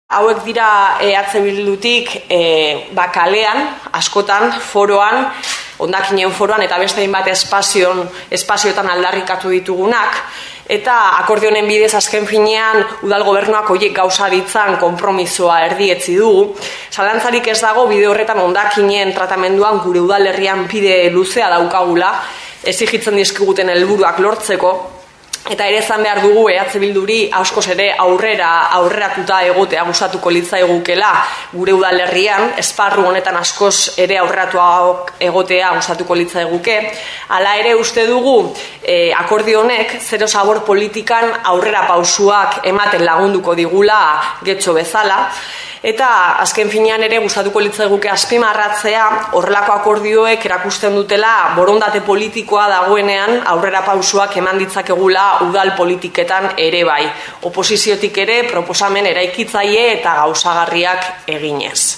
Hauek dira EH Bildutik kalean, askotan, foroan, hondakinen foroan eta beste hainbat espazioetan aldarrikatu ditugunak. Eta akordionen bidez azken finean udal gobernuak horiek gauza ditzan konpromisoa erdietzi dugu. Zalantzarik ez dago bide horretan hondakinen tratamenduan gure udalerrian bide luzea daukagula, exigitzen dizkiguten helburuak lortzeko. Eta ere esan behar dugu EH Bilduri askoz ere aurreratuta egotea gustatuko litzaigukela gure udalerrian, esparru honetan askoz ere aurreratuak egotea gustatuko litzaiguke. Hala ere uste dugu akordio honek zero sabor politikan aurrera pausuak ematen lagunduko digula getxo bezala. Eta azken finean ere gustatuko litzaiguke azpimarratzea horrelako akordioek erakusten dutela borondate politikoa dagoenean aurrera pausuak eman ditzakegula udal politiketan ere bai. Oposiziotik ere proposamen eraikitzaile eta gauzagarriak eginez.